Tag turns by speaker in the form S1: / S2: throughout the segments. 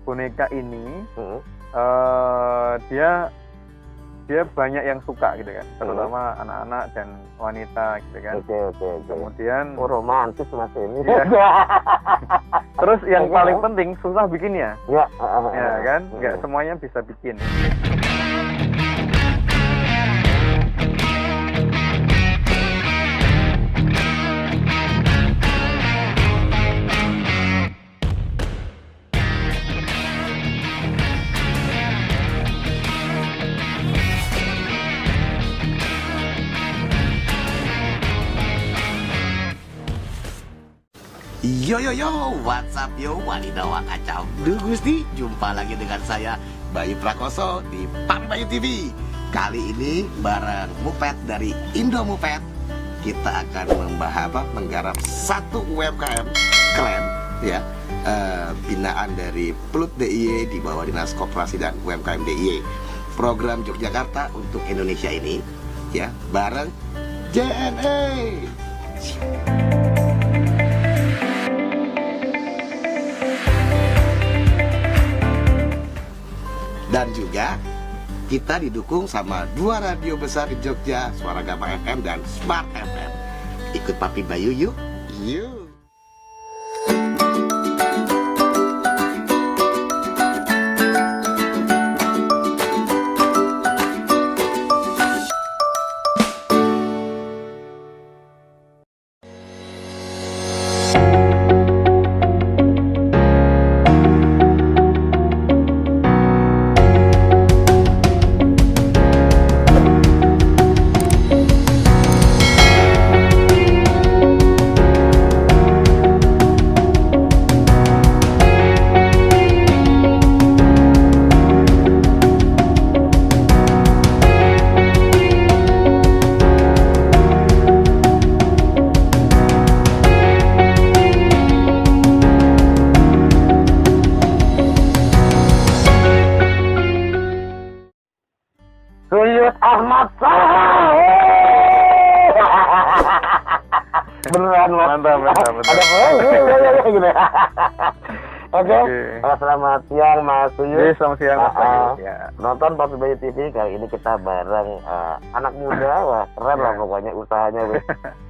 S1: boneka ini dia banyak yang suka gitu kan, terutama anak-anak dan wanita gitu kan.
S2: Oke.
S1: Kemudian
S2: romantis Mas ini.
S1: Iya. Terus yang paling penting susah bikinnya.
S2: Ya
S1: kan, nggak semuanya bisa bikin.
S3: Yo, what's up yo, wadidaw kacau. Duh Gusti, jumpa lagi dengan saya Bayu Prakoso di Papi Bayu TV. Kali ini bareng Mupet dari Indo Mupet, kita akan menggarap satu UMKM keren ya, binaan dari Plut DIY di bawah Dinas Koperasi dan UMKM DIY. Program Yogyakarta untuk Indonesia ini ya, bareng JNE. Dan juga kita didukung sama 2 radio besar di Jogja, Suara Gama FM dan Smart FM. Ikut Papi Bayu yuk.
S2: Suyut Ahmad Sahal. Beneran Mas.
S1: Mantap.
S2: Ada gitu. Oke. Selamat siang Mas Suyut.
S1: Selamat siang Mas Bayu. Ya.
S2: Nonton Papi Bayu TV kali ini kita bareng anak muda, wah keren lah pokoknya usahanya weh.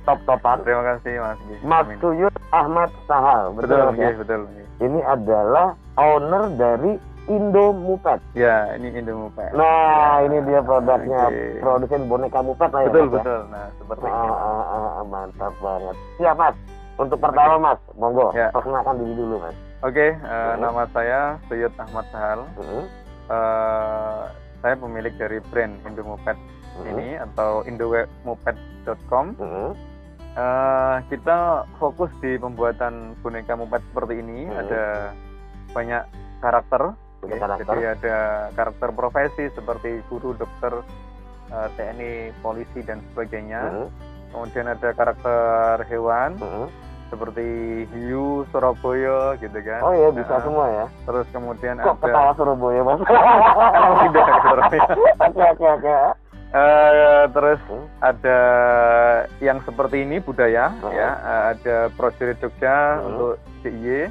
S2: Top-topan.
S1: Terima kasih Mas.
S2: Mas Suyut Ahmad Sahal.
S1: Betul.
S2: Betul. Ini adalah owner dari Indo Mupet.
S1: Ya, ini Indo Mupet.
S2: Nah, ini dia produknya, produsen boneka Mupet lah ya.
S1: Betul. Nah, seperti ini.
S2: Mantap banget. Siap Mas. Untuk pertama Mas, monggo.
S1: Ya.
S2: Perkenalkan diri dulu Mas.
S1: Oke, nama saya Suyut Ahmad Sahal. Saya pemilik dari brand Indo Mupet ini atau indomupet.com. Kita fokus di pembuatan boneka Mupet seperti ini. Ada banyak karakter. Jadi ada karakter profesi seperti guru, dokter, TNI, polisi dan sebagainya. Kemudian ada karakter hewan seperti hiu, Surabaya gitu kan.
S2: Oh iya, bisa semua ya.
S1: Terus kemudian
S2: kok
S1: ada
S2: ketawa Surabaya Mas?
S1: tidak Surabaya.
S2: Oke.
S1: Terus ada yang seperti ini budaya ya, ada prajurit Jogja untuk DIY.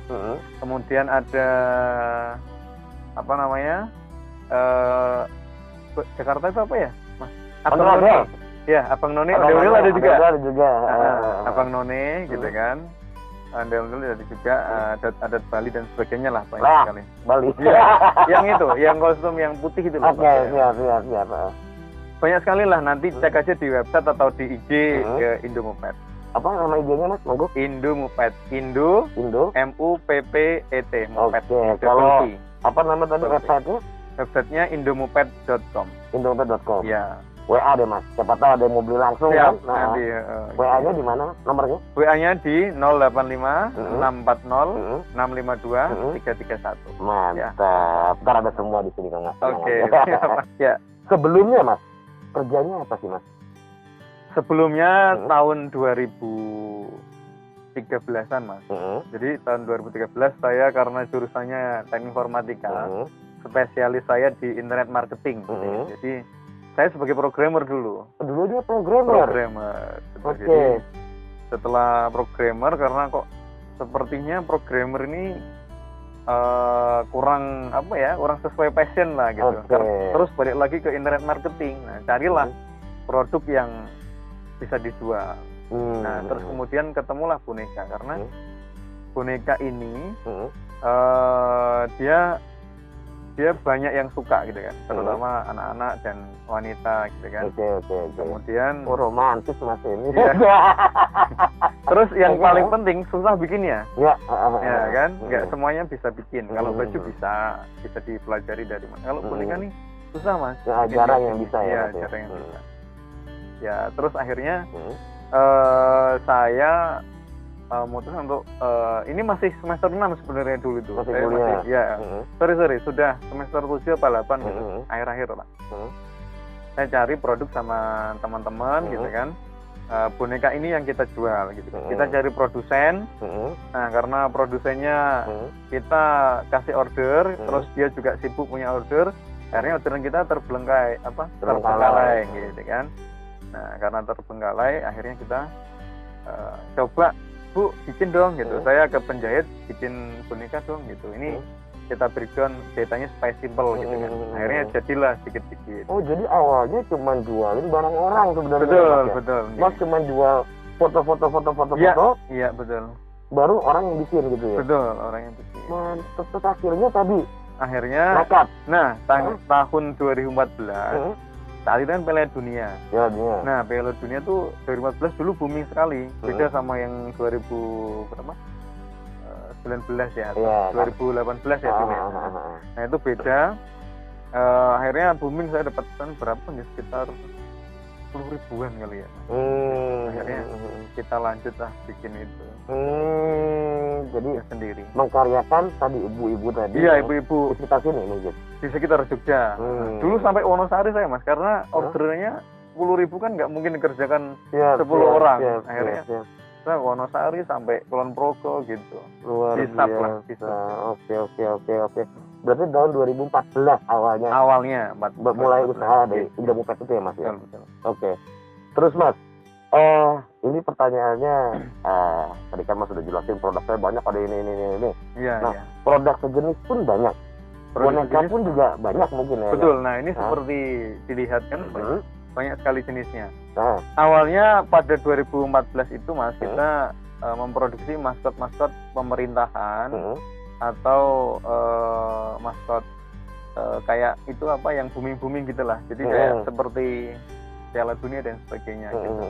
S1: Kemudian ada apa namanya, Jakarta itu apa ya Mas? Abang None. Ya, Abang None, Ondel-ondel ada juga. Abang None gitu kan. Ondel-ondel ada juga, adat Bali dan sebagainya lah banyak sekali.
S2: Bali.
S1: Ya, yang itu, yang kostum yang putih itu loh.
S2: Oke, siap.
S1: Banyak sekali lah, nanti cek aja di website atau di IG ke Indo Mupet.
S2: Apa nama IG-nya Mas? Monggo.
S1: Indo Mupet. Indo MUPPET Mupet.
S2: Oke, kalau apa nama tadi website-nya?
S1: Websitenya indomupet.com.
S2: Indomupet.com.
S1: Ya.
S2: WA deh Mas. Siapa tahu ada yang mau beli langsung
S1: kan.
S2: Nah, WA-nya di mana nomornya?
S1: WA-nya di 085 640 652 331.
S2: Mantap. Ntar ada semua di sini Kang.
S1: Oke. Ya.
S2: Sebelumnya Mas, kerjanya apa sih Mas?
S1: Sebelumnya tahun 2013-an Mas. Jadi tahun 2013 saya karena jurusannya teknik informatika, spesialis saya di internet marketing. Jadi saya sebagai programmer dulu.
S2: Dulu dia programmer.
S1: Oke. Jadi setelah programmer, karena kok sepertinya programmer ini kurang apa ya, kurang sesuai passion lah gitu. Terus balik lagi ke internet marketing. Nah, carilah produk yang bisa dijual. Nah, terus kemudian ketemulah boneka, karena boneka ini dia banyak yang suka gitu kan, terutama anak-anak dan wanita gitu kan. Kemudian
S2: romantis Mas ini.
S1: Terus yang paling penting susah bikinnya.
S2: Ya
S1: kan, nggak semuanya bisa bikin. Kalau baju bisa dipelajari dari mana. Kalau boneka nih susah Mas.
S2: Jarang yang bisa ya.
S1: Jarang yang bisa. Ya, terus akhirnya saya memutuskan untuk ini masih semester 6 sebenarnya dulu itu. Sorry, sudah semester 7 apa 8 gitu. Akhir-akhir lah. Saya cari produk sama teman-teman gitu kan. Boneka ini yang kita jual gitu. Kita cari produsen. Nah, karena produsennya kita kasih order, terus dia juga sibuk punya order, akhirnya orderan kita terbengkalai gitu kan. Nah, karena terbengkalai akhirnya kita coba, Bu, bikin dong gitu. Saya ke penjahit bikin boneka dong gitu. Ini kita berikan ceritanya supaya simple gitu kan. Akhirnya jadilah sedikit-sedikit.
S2: Oh, jadi awalnya cuma jualin barang orang sebenarnya.
S1: Betul.
S2: Mas cuma jual foto.
S1: Iya, betul.
S2: Baru orang yang bikin gitu ya.
S1: Betul, orang yang bikin.
S2: Terus akhirnya tadi
S1: nekat. Nah, tahun 2014 saat itu kan Piala Dunia. Nah, Piala Dunia tuh 2014 dulu booming sekali. Beda sama yang 2019 ya, atau 2018 ya dulu. Nah, itu beda. Akhirnya booming, saya dapatkan berapa nih, sekitar 10 ribuan kali ya. Akhirnya kita lanjut lah bikin itu.
S2: Jadi
S1: sendiri.
S2: Mengkaryakan tadi ibu-ibu tadi.
S1: Iya, ibu-ibu.
S2: Di sekitar sini mungkin.
S1: Di sekitar Jogja. Dulu sampai Wonosari saya Mas, karena ordernya 10.000 kan nggak mungkin dikerjakan 10 orang. Akhirnya saya Wonosari sampai Kulon Progo gitu.
S2: Luar
S1: biasa.
S2: Oke. Berarti tahun 2014 awalnya. Mulai usaha dari Indomupet itu ya Mas ya.
S1: Betul.
S2: Oke. Terus Mas, ini pertanyaannya, tadi kan Mas sudah jelasin produknya banyak, ada ini. Nah, produk sejenis pun banyak. Boneka pun juga banyak mungkin ya.
S1: Betul. Nah, ini seperti dilihat kan banyak sekali jenisnya. Awalnya pada 2014 itu Mas, kita memproduksi maskot-maskot pemerintahan atau maskot kayak itu apa yang booming gitulah. Jadi kayak seperti Piala Dunia dan sebagainya gitu.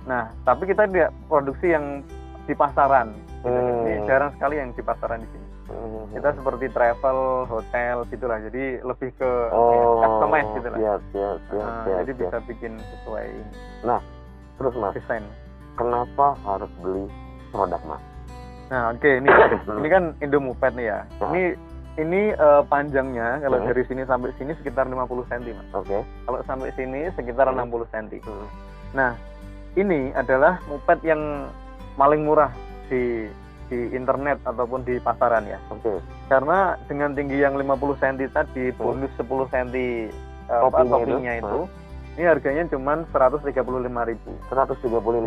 S1: Nah, tapi kita tidak produksi yang di pasaran. Ini jarang sekali yang di pasaran di sini. Kita seperti travel, hotel gitulah. Jadi lebih ke customize gitulah. Jadi bisa bikin sesuai.
S2: Nah, terus Mas,
S1: desain.
S2: Kenapa harus beli produk Mas?
S1: Nah, ini kan Indomupet nih ya. Ini panjangnya kalau dari sini sampai sini sekitar 50 cm Mas. Kalau sampai sini sekitar 60 cm. Nah, ini adalah mupet yang paling murah di internet ataupun di pasaran ya. Karena dengan tinggi yang 50 cm tadi, bonus 10 cm topinya itu, ini harganya cuma 135.000.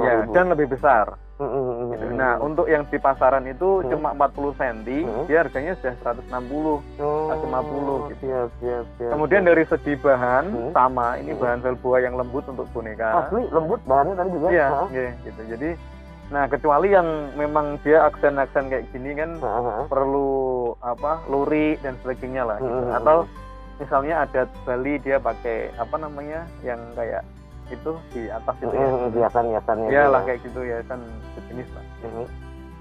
S1: Ya, dan lebih besar. Nah, untuk yang di pasaran itu cuma 40 cm, dia harganya sudah 160, 150 gitu. Kemudian dari segi bahan sama, ini bahan velboa yang lembut untuk boneka.
S2: Asli lembut bahannya tadi juga.
S1: Iya, gitu. Jadi, nah kecuali yang memang dia aksen-aksen kayak gini kan perlu lurik dan sebagainya lah. Gitu. Atau misalnya adat Bali dia pakai yang kayak itu di atas itu ya.
S2: Hiasan-hiasannya.
S1: Iyalah kayak gitu ya, kan sejenis lah.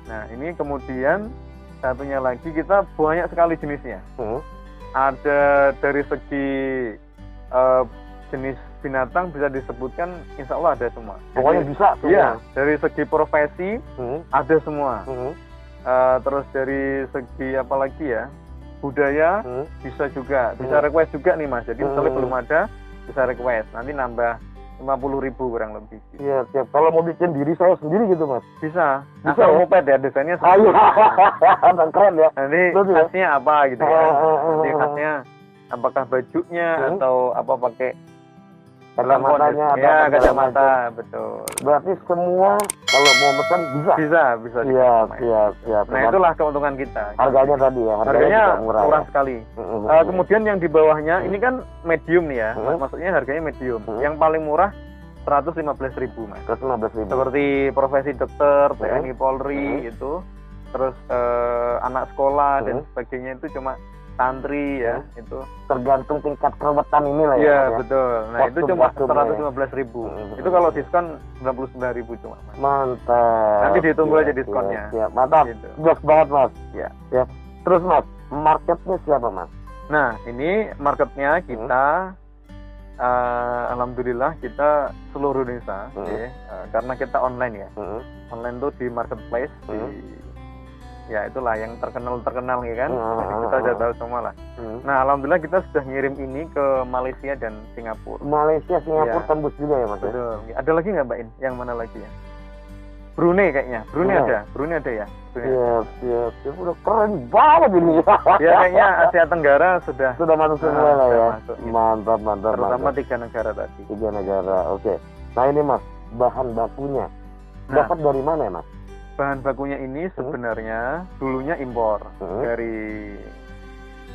S1: Nah, ini kemudian satunya lagi kita banyak sekali jenisnya. Ada dari segi jenis binatang bisa disebutkan, insya Allah ada semua.
S2: Pokoknya bisa semua.
S1: Iya, dari segi profesi ada semua. Terus dari segi apa lagi ya, budaya bisa juga, bisa request juga nih Mas. Jadi misalnya belum ada, bisa request. Nanti nambah 50.000 kurang lebih.
S2: Iya, siap. Kalau mau bikin diri saya sendiri gitu Mas?
S1: Bisa. Asal mupet ya, desainnya
S2: sendiri. Keren ya.
S1: Nanti khasnya apa gitu ya. Nanti khasnya apakah bajunya atau apa pakai
S2: kacamatanya ada.
S1: Ya, kacamata, betul.
S2: Berarti semua kalau mau pesan bisa.
S1: Bisa.
S2: Siap.
S1: Nah, itulah keuntungan kita.
S2: Harganya tadi ya,
S1: harganya
S2: juga murah
S1: sekali. Kemudian yang di bawahnya ini kan medium nih ya. Maksudnya harganya medium. Yang paling murah 115.000, Mas.
S2: 115.000.
S1: Seperti profesi dokter, TNI Polri itu. Terus anak sekolah dan sebagainya itu cuma santri ya, itu
S2: tergantung tingkat keruwetan ini lah ya.
S1: Iya, betul. Nah, itu cuma
S2: 115.000.
S1: Itu kalau diskon 99.000 cuma, Mas.
S2: Mantap.
S1: Nanti ditunggu aja diskonnya.
S2: Siap. Mantap.
S1: Gitu.
S2: Jos banget, Mas.
S1: Ya.
S2: Siap. Terus, Mas, marketnya siapa, Mas?
S1: Nah, ini marketnya kita alhamdulillah kita seluruh Indonesia ya, karena kita online ya. Online tuh di marketplace ya itulah yang terkenal ya kan. Kita sudah tahu semua lah. Nah, alhamdulillah kita sudah ngirim ini ke Malaysia dan Singapura.
S2: Malaysia, Singapura ya. Tembus juga ya, Mas.
S1: Betul. Ada lagi nggak, Mbak In? Yang mana lagi ya? Brunei kayaknya. Brunei ada ya. Siap.
S2: Udah keren banget ini.
S1: Ya, kayaknya Asia Tenggara sudah
S2: masuk semua lah ya.
S1: Masuk, gitu.
S2: Mantap.
S1: Terutama 3 negara tadi.
S2: 3 negara. Oke. Nah, ini, Mas, bahan bakunya dapat dari mana ya, Mas?
S1: Bahan bakunya ini sebenarnya dulunya impor dari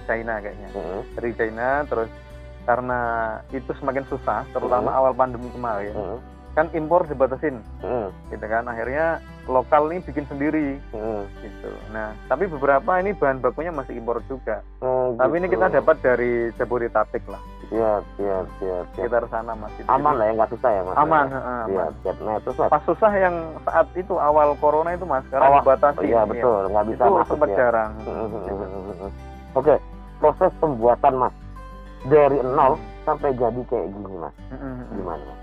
S1: China kayaknya. Dari China, terus karena itu semakin susah, terutama awal pandemi kemarin, kan impor dibatasin, gitu kan. Akhirnya lokal nih bikin sendiri, gitu. Nah, tapi beberapa ini bahan bakunya masih impor juga. Tapi ini kita dapat dari Jabodetabek lah.
S2: Siap.
S1: Sekitar sana masih.
S2: Aman lah ya, nggak susah ya, Mas.
S1: Aman.
S2: Siap. Nah, terus Mas.
S1: Pas susah yang saat itu awal corona itu, Mas, karena dibatasi.
S2: Iya, betul, nggak bisa
S1: itu
S2: masuk
S1: sempat
S2: ya.
S1: jarang.
S2: Oke, proses pembuatan, Mas, dari 0 sampai jadi kayak gini, Mas. Gimana, Mas?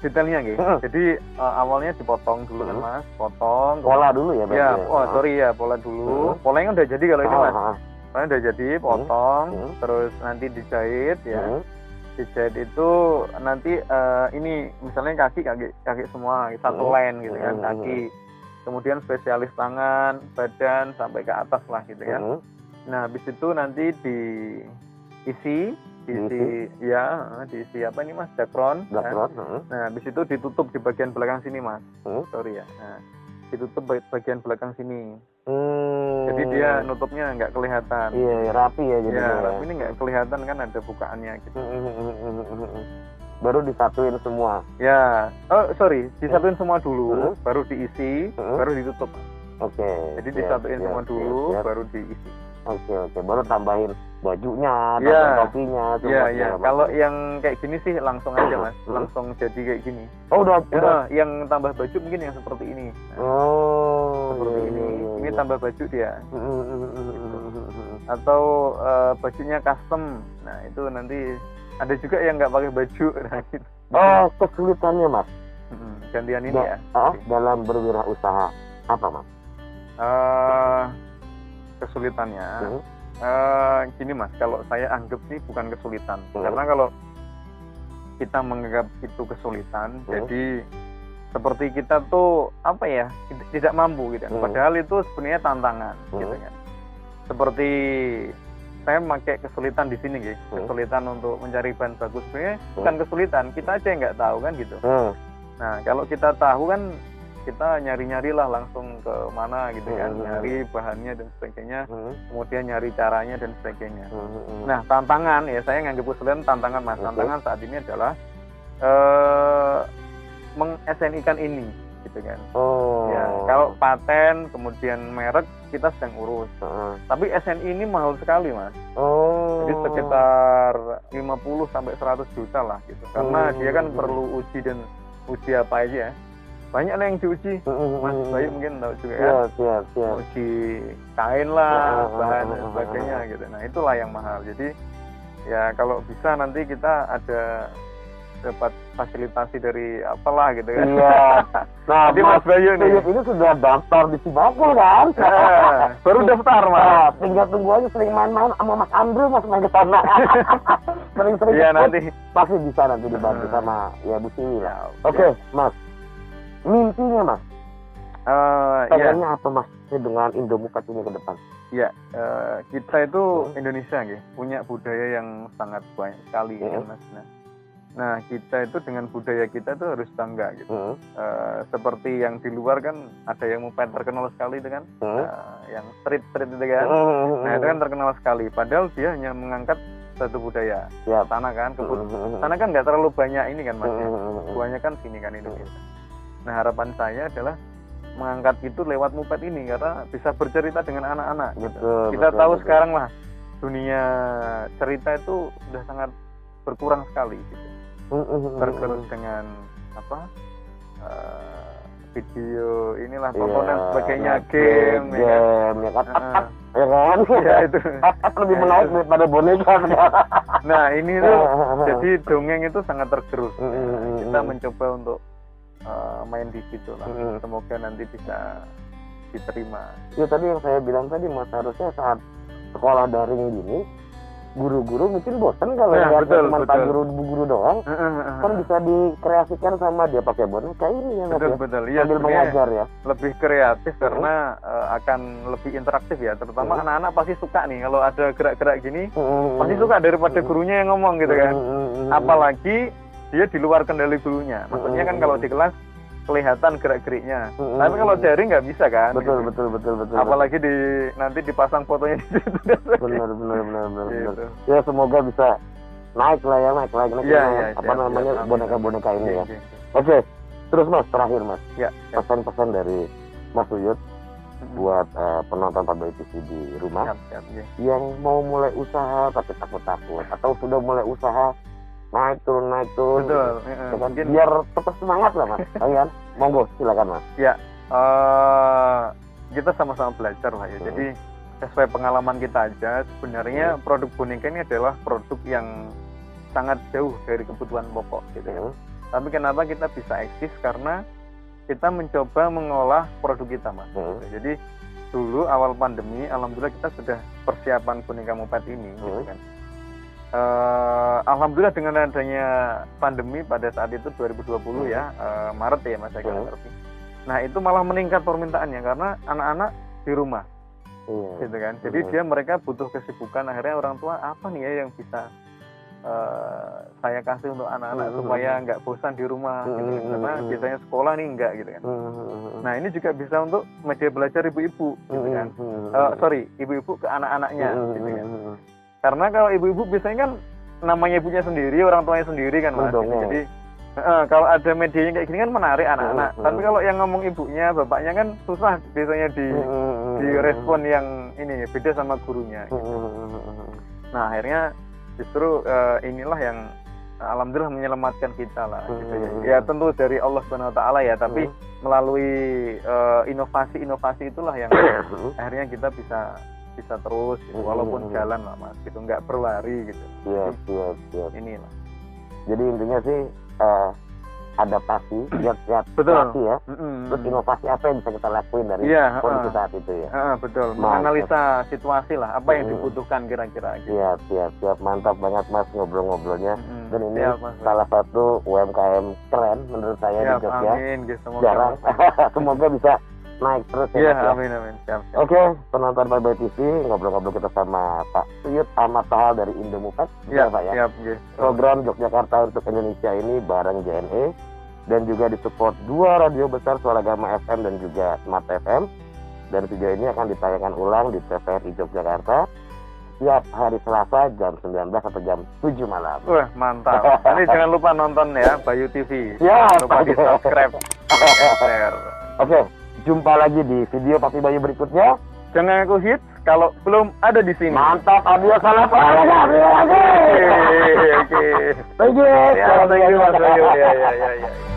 S1: Detailnya gitu. Jadi awalnya dipotong dulu kan, Mas. Potong.
S2: Pola dulu ya, Mas.
S1: Ya, pola dulu. Polanya udah jadi kalau ini, Mas. Polanya udah jadi, potong, terus nanti dijahit ya. Dijahit itu nanti ini misalnya kaki semua satu line gitu kan, kaki. Kemudian spesialis tangan, badan sampai ke atas lah gitu kan. Nah, habis itu nanti diisi apa ini, Mas? Dakron. Kan? Nah, habis itu ditutup di bagian belakang sini, Mas. Sorry ya. Nah, ditutup bagian belakang sini. Jadi dia nutupnya nggak kelihatan.
S2: Iya, rapi ya jadi.
S1: Iya, rapi ini nggak kelihatan kan ada bukaannya gitu.
S2: Baru disatuin semua.
S1: Ya, disatuin semua dulu, baru diisi, baru ditutup.
S2: Oke.
S1: Jadi disatuin semua dulu, baru diisi.
S2: Oke, baru tambahin bajunya, tambahin topinya.
S1: Iya. Kalau yang kayak gini sih langsung aja, Mas, langsung jadi kayak gini.
S2: Oh, udah.
S1: Yang tambah baju mungkin yang seperti ini. Seperti ini. Ini tambah baju dia. Gitu. Atau bajunya custom. Nah, itu nanti ada juga yang nggak pakai baju. Nah, gitu.
S2: Oh, kesulitannya, Mas.
S1: Gantian ini ya.
S2: Dalam berwirausaha apa, Mas?
S1: Kesulitannya gini, Mas, kalau saya anggap sih bukan kesulitan, karena kalau kita menganggap itu kesulitan, jadi seperti kita tuh apa ya, tidak mampu gitu. Padahal itu sebenarnya tantangan gitu kan. Seperti saya pakai kesulitan di sini gitu, kesulitan untuk mencari bahan bagus, sebenarnya bukan kesulitan, kita aja yang nggak tahu kan gitu. Nah, kalau kita tahu kan kita nyari-nyari lah langsung ke mana gitu kan, nyari bahannya dan sebagainya, kemudian nyari caranya dan sebagainya. Nah, tantangan ya, saya nganggap kesulitan tantangan, Mas. Tantangan saat ini adalah meng-SNI-kan ini gitu kan. Ya, kalau paten kemudian merek kita sedang urus. Tapi SNI ini mahal sekali, Mas. Jadi sekitar 50 sampai 100 juta lah gitu. Karena dia kan perlu uji apa aja ya. Banyak lah yang diuji, Mas Bayu mungkin tahu juga kan.
S2: Siap.
S1: Uji kain lah, bahan dan sebagainya gitu. Nah, itulah yang mahal. Jadi ya kalau bisa nanti kita dapat fasilitasi dari apalah gitu kan. Iya.
S2: Nah,
S1: jadi Mas Bayu nih
S2: ini sudah daftar di Singapura kan?
S1: Baru daftar, Mas.
S2: Tinggal tunggu aja sering main-main sama Mas Andrew, Mas main ke sana. Sering-sering.
S1: Iya, nanti
S2: pasti bisa nanti dibantu sama ya Bu Siwi lah. Oke, Mas. Mimpinya, Mas. Pengennya apa, Mas, dengan Indomupet ini ke depan?
S1: Ya, kita itu Indonesia punya budaya yang sangat banyak sekali ya Mas. Nah kita itu dengan budaya kita itu harus bangga gitu. Seperti yang di luar kan ada yang moped terkenal sekali itu kan, yang street itu kan. Nah itu kan terkenal sekali. Padahal dia hanya mengangkat satu budaya, tanah kan, tanah kan nggak terlalu banyak ini kan Mas. Banyak kan sini kan Indonesia. Nah harapan saya adalah mengangkat itu lewat moped ini karena bisa bercerita dengan anak-anak gitu. Kita tahu sekarang lah dunia cerita itu sudah sangat berkurang sekali gitu. Tergerus dengan video inilah tontonan sebagainya, game ya kan. Ya itu
S2: lebih menarik daripada boneka.
S1: Nah ini tuh jadi dongeng itu sangat tergerus. Kita mencoba untuk main di situ lah. Semoga nanti bisa diterima.
S2: Ya tadi yang saya bilang tadi Mas, harusnya saat sekolah daring gini guru-guru mungkin bosan kalau lihat cuma guru doang. Kan bisa dikreasikan sama dia pakai boneka ini ya.
S1: Betul. Ya,
S2: sambil mengajar ya.
S1: Lebih kreatif karena akan lebih interaktif ya. Terutama anak-anak pasti suka nih kalau ada gerak-gerak gini. Pasti suka daripada gurunya yang ngomong gitu kan. Apalagi dia di luar kendali gurunya. Maksudnya kan kalau di kelas kelihatan gerak-geriknya. Tapi kalau daring nggak bisa kan.
S2: Betul.
S1: Apalagi nanti dipasang fotonya di situ.
S2: Benar.
S1: Gitu.
S2: Ya semoga bisa naik lah.
S1: Ya,
S2: boneka-boneka ini ya. Oke. Terus Mas, terakhir Mas.
S1: Ya.
S2: Pesan-pesan dari Mas Uyut buat penonton Pak Bayu TV di rumah yang mau mulai usaha tapi takut-takut atau sudah mulai usaha naik turun
S1: betul
S2: gitu. Biar tetap semangat lah Mas. Kalian monggo silakan Mas.
S1: Ya, kita sama-sama belajar lah ya. Jadi sesuai pengalaman kita aja, sebenarnya produk boneka ini adalah produk yang sangat jauh dari kebutuhan pokok gitu ya. Tapi kenapa kita bisa eksis? Karena kita mencoba mengolah produk kita Mas. Jadi dulu awal pandemi, alhamdulillah kita sudah persiapan boneka moped ini gitu kan. Alhamdulillah dengan adanya pandemi pada saat itu 2020 ya, Maret ya Mas, saya ngerti. Nah itu malah meningkat permintaannya karena anak-anak di rumah, gitu kan. Jadi mereka butuh kesibukan. Akhirnya orang tua apa nih ya yang bisa saya kasih untuk anak-anak supaya nggak bosan di rumah, gitu kan. Karena biasanya sekolah nih enggak gitu kan. Nah ini juga bisa untuk media belajar ibu-ibu, gitu kan. Ibu-ibu ke anak-anaknya, gitu kan. Karena kalau ibu-ibu biasanya kan namanya ibunya sendiri, orang tuanya sendiri kan Mas. Jadi kalau ada medianya kayak gini kan menarik anak-anak. Tapi kalau yang ngomong ibunya, bapaknya kan susah biasanya di respon yang ini beda sama gurunya. Gitu. Nah akhirnya justru inilah yang alhamdulillah menyelamatkan kita lah. Gitu. Ya tentu dari Allah Subhanahu Wa Taala ya, tapi melalui inovasi-inovasi itulah yang akhirnya kita bisa terus gitu, walaupun jalan lah Mas gitu, nggak berlari gitu.
S2: Siap.
S1: Inilah.
S2: Jadi intinya sih adaptasi,
S1: betul
S2: ya. Terus inovasi apa yang bisa kita lakuin dari kondisi saat itu ya.
S1: Betul. Menganalisa situasi lah, apa yang dibutuhkan kira-kira. Gitu.
S2: Siap. Mantap banget Mas ngobrol-ngobrolnya. Dan ini salah satu UMKM keren menurut saya di Jogja.
S1: Amin.
S2: Jarang. Semoga bisa naik terus
S1: ya. Amin. Siap.
S2: Oke, penonton Pak Bayu TV, ngobrol-ngobrol kita sama Pak Uyut Ahmad Tahal dari Indo Moped. Pak ya. Siap. Program Yogyakarta untuk Indonesia ini bareng JNE dan juga disupport 2 radio besar Suara Gama FM dan juga Smart FM. Dan video ini akan ditayangkan ulang di TVRI Yogyakarta setiap hari Selasa jam 19 sampai jam 7 malam.
S1: Wah, mantap. Ini jangan lupa nonton ya Bayu TV.
S2: Jangan
S1: lupa di subscribe.
S2: Oke. Jumpa lagi di video Papi Bayu berikutnya.
S1: Jangan aku hits kalau belum ada di sini.
S2: Mantap, adios, salam. Oke.
S1: Thank you.
S2: Thank you.
S1: Ya.